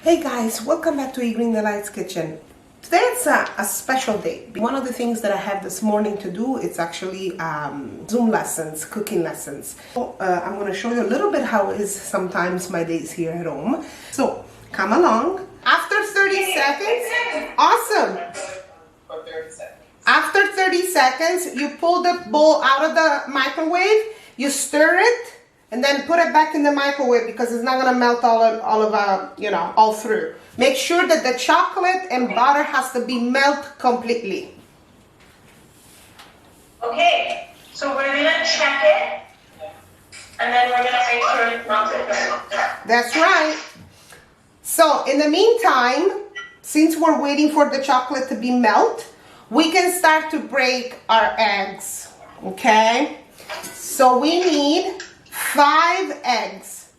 Hey guys, welcome back to Eatgreendelights kitchen. Today it's a special day. One of the things that I have this morning to do, it's actually Zoom lessons, cooking lessons. I'm going to show you a little bit how is sometimes my days here at home. So come along. After 30 seconds, awesome. After 30 seconds, you pull the bowl out of the microwave, you stir it, and then put it back in the microwave because it's not gonna melt all through. Make sure that the chocolate and butter has to be melt completely. Okay, so we're gonna check it, and then we're gonna make sure it's melted. That's right. So in the meantime, since we're waiting for the chocolate to be melt, we can start to break our eggs, okay? So we need 5 eggs.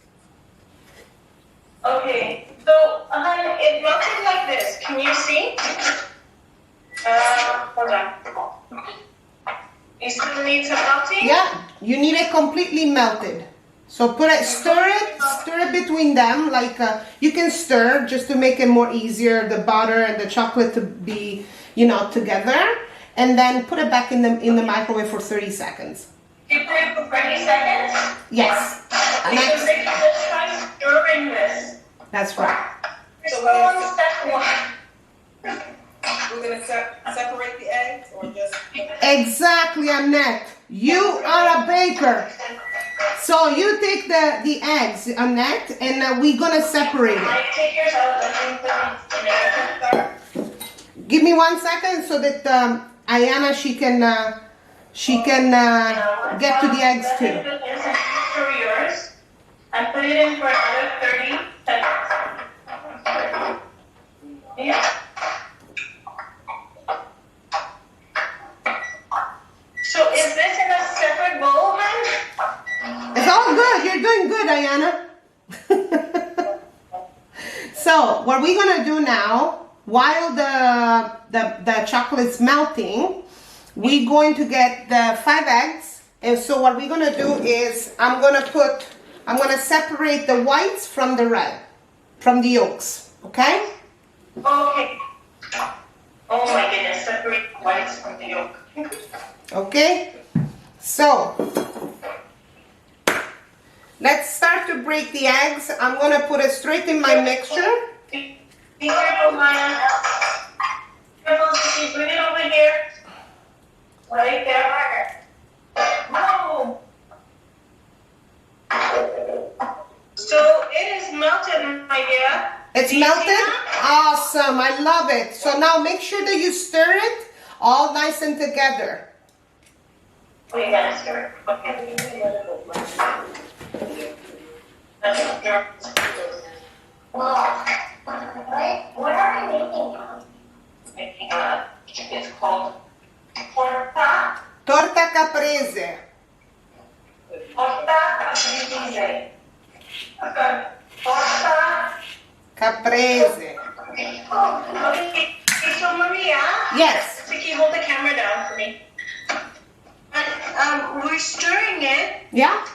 Okay, so it melted like this. Can you see? Hold on. You still need some melting? Yeah, you need it completely melted. So stir it between them. Like you can stir just to make it more easier, the butter and the chocolate to be, together. And then put it back in the microwave for 30 seconds. You put it for 30 seconds? Yes. Because they can just try stirring this. That's right. So we're on step 1. We're going to separate the eggs or just... Exactly, Annette. You are a baker. So you take the eggs, Annette, and we're going to separate it. I take yours out. Give me 1 second so that Ayana, she can get to the eggs too. For yours, and put it in for another 30 seconds. Yeah. So is this in a separate bowl, then? It's all good. You're doing good, Ayana. So what we're gonna do now, while the chocolate's melting, we're going to get the 5 eggs. And so what we're gonna do is I'm gonna separate the whites from the red, from the yolks. Okay? Okay. Oh my goodness, separate the whites from the yolk. Okay? So let's start to break the eggs. I'm gonna put it straight in my mixture. Be careful, Maya. Careful, Sissy. Bring it over here. Right there. No. So it is melted, my dear. It's melted? Awesome. I love it. So now make sure that you stir it all nice and together. We gotta stir it. Okay. What are you making? It's called torta. Torta caprese. Torta caprese. Torta. Caprese. Okay, so Maria. Yes. Vicky, hold the camera down for me. And we're stirring it. Yeah?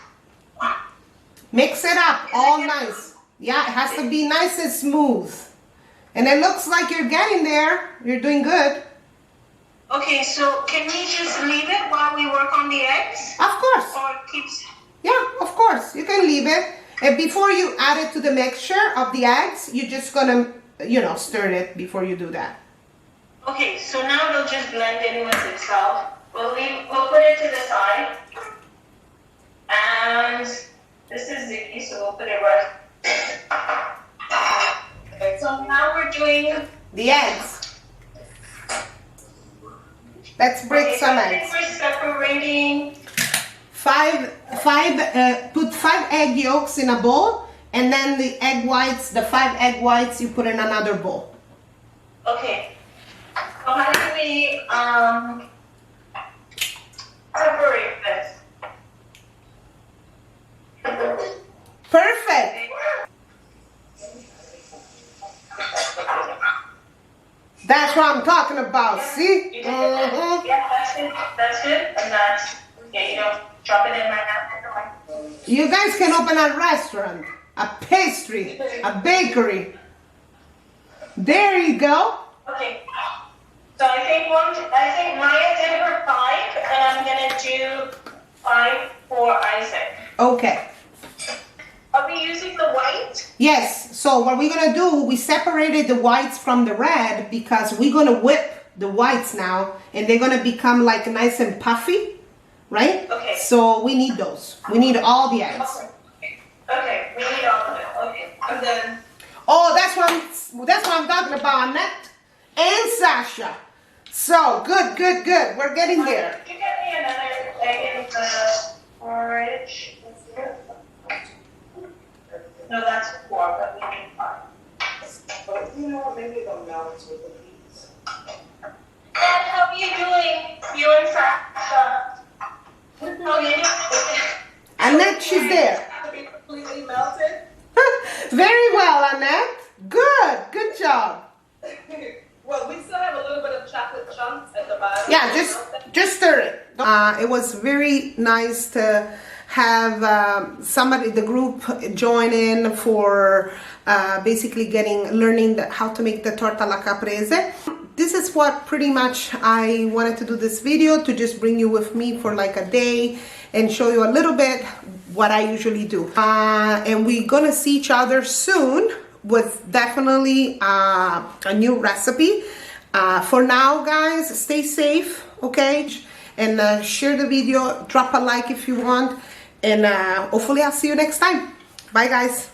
Mix it up all nice. Yeah, it has to be nice and smooth. And it looks like you're getting there. You're doing good. Okay, so can we just leave it while we work on the eggs? Of course. Or keeps... Yeah, of course. You can leave it. And before you add it to the mixture of the eggs, you're just gonna, stir it before you do that. Okay, so now it'll just blend in with itself. We'll put it to the side. And this is Ziggy, so we'll put it right. Okay, so now we're doing The eggs. Let's break some I eggs. think we're separating. Put 5 egg yolks in a bowl, and then the 5 egg whites you put in another bowl. Okay. So how do we separate this? Perfect. That's what I'm talking about. See? Yeah, that's good. That's good. And that's, drop it in my hand. You guys can open a restaurant, a pastry, a bakery. There you go. Okay. So I think Maya did her 5, and I'm gonna do 5 for Isaac. Okay. Are we using the white? Yes. So what we're gonna do, we separated the whites from the red because we're gonna whip the whites now, and they're gonna become like nice and puffy, right? Okay. So we need those. We need all the eggs. Okay, we need all of it. Okay. And then, Oh, that's what I'm talking about, Annette and Sasha. So good. We're getting there. Could you get me another egg in the orange? No, that's 4, but we need 5. but you know what, maybe they'll melt with the beets. Dad, how are you doing? You and Sasha? How are you doing? Annette, she's there. To be completely melted. Very well, Annette. Good job. Well, we still have a little bit of chocolate chunks at the bottom. Yeah, just stir it. It was very nice to have somebody, the group, join in for basically learning how to make the torta alla caprese. This is what pretty much I wanted to do this video, to just bring you with me for like a day and show you a little bit what I usually do. And we're gonna see each other soon with definitely a new recipe. For now, guys, stay safe, okay? And share the video, drop a like if you want, and hopefully I'll see you next time. Bye, guys.